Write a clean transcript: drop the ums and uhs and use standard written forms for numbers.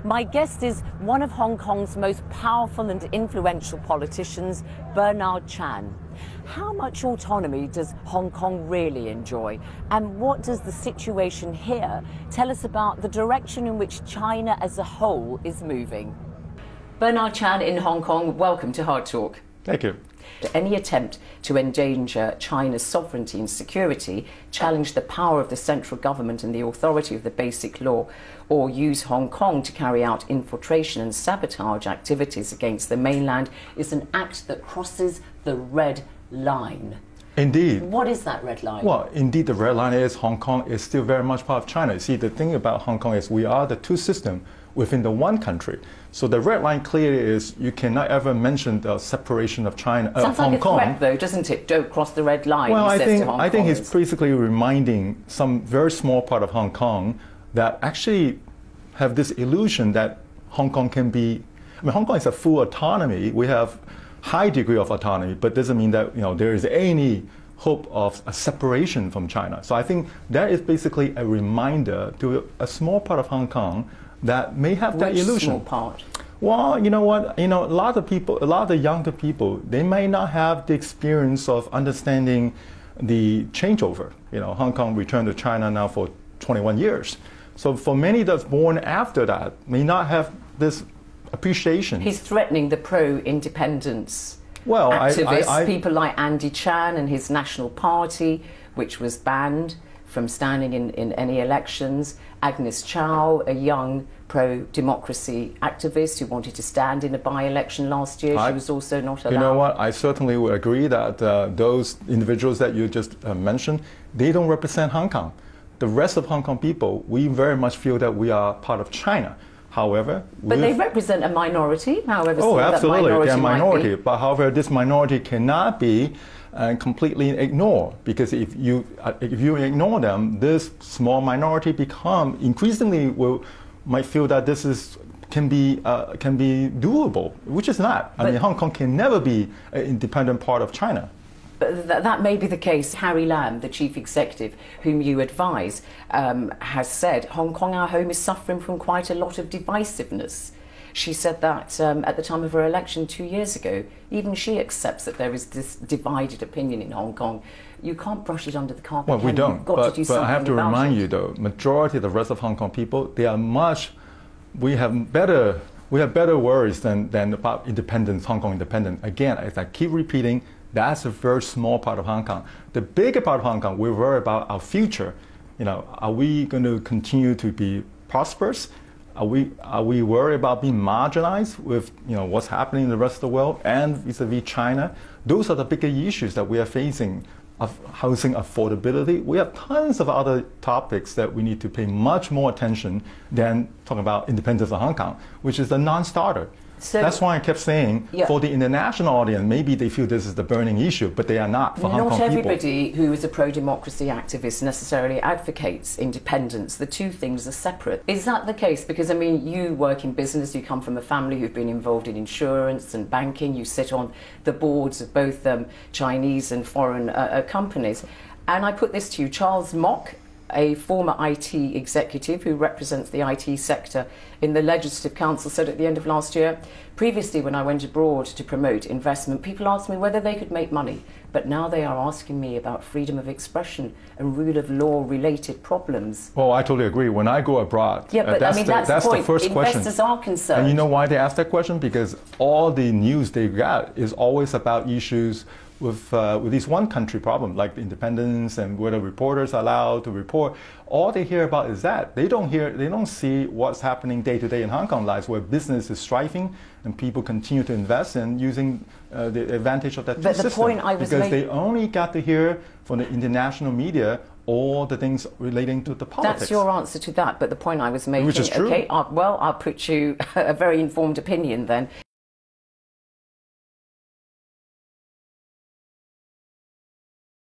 My guest is one of Hong Kong's most powerful and influential politicians, Bernard Chan. How much autonomy does Hong Kong really enjoy? And what does the situation here tell us about the direction in which China as a whole is moving? Bernard Chan in Hong Kong, welcome to Hard Talk. Thank you. Any attempt to endanger China's sovereignty and security, challenge the power of the central government and the authority of the basic law, or use Hong Kong to carry out infiltration and sabotage activities against the mainland is an act that crosses the red line. Indeed. What is that red line? Well, indeed, the red line is Hong Kong is still very much part of China. See, the thing about Hong Kong is we are the two systems within the one country. So the red line clearly is you cannot ever mention the separation of China, Sounds Hong like a Kong. threat, though, doesn't it? Don't cross the red line. Well, he says to Hong I think Kongers. he's basically reminding some very small part of Hong Kong that actually have this illusion that Hong Kong can be. I mean, Hong Kong is a full autonomy. We have high degree of autonomy, but doesn't mean that there is any hope of a separation from China. So I think that is basically a reminder to a small part of Hong Kong that may have that illusion. Small part? Well, you know what? A lot of people, a lot of the younger people, they may not have the experience of understanding the changeover. Hong Kong returned to China now for 21 years. So for many that's born after that, may not have this appreciation. He's threatening the pro-independence well, activists, people like Andy Chan and his National Party, which was banned from standing in any elections. Agnes Chow, a young pro-democracy activist who wanted to stand in a by-election last year, she was also not allowed. You know what? I certainly would agree that those individuals that you just mentioned, they don't represent Hong Kong. The rest of Hong Kong people, we very much feel that we are part of China. However, but they represent a minority, however small that absolutely, minority they're a minority. might be. But however, this minority cannot be completely ignored, because if you ignore them, this small minority increasingly might feel that this can be doable, which is not. I mean, Hong Kong can never be an independent part of China. But that may be the case. Carrie Lam, the chief executive, whom you advise, has said Hong Kong, our home, is suffering from quite a lot of divisiveness. She said that at the time of her election 2 years ago. Even she accepts that there is this divided opinion in Hong Kong. You can't brush it under the carpet. Well, we don't. You've got to do something but I have to about remind it. you, though, majority of the rest of Hong Kong people, we have better worries than about independence, Hong Kong independence. Again, as I keep repeating, that's a very small part of Hong Kong. The bigger part of Hong Kong, we worry about our future. Are we going to continue to be prosperous? Are we worried about being marginalized with what's happening in the rest of the world and vis-a-vis China? Those are the bigger issues that we are facing. Of housing affordability. We have tons of other topics that we need to pay much more attention than talking about independence of Hong Kong, which is a non-starter. So that's why I kept saying, for the international audience, maybe they feel this is the burning issue, but they are not for Hong Kong people. Not everybody who is a pro-democracy activist necessarily advocates independence. The two things are separate. Is that the case? Because, I mean, you work in business, you come from a family who've been involved in insurance and banking, you sit on the boards of both Chinese and foreign companies. And I put this to you, Charles Mock, a former IT executive who represents the IT sector in the Legislative Council, said at the end of last year, previously when I went abroad to promote investment, people asked me whether they could make money, but now they are asking me about freedom of expression and rule of law related problems. Well, I totally agree. When I go abroad, that's the point. The first question. Investors are concerned. And you know why they ask that question? Because all the news they got is always about issues with this one country problem, like the independence and whether reporters are allowed to report. All they hear about is that. They don't see what's happening day to day in Hong Kong lives, where business is thriving and people continue to invest in using the advantage of that system. Point I was because they only got to hear from the international media all the things relating to the politics. That's your answer to that, but the point I was making, which is true. Okay, I'll put you a very informed opinion then.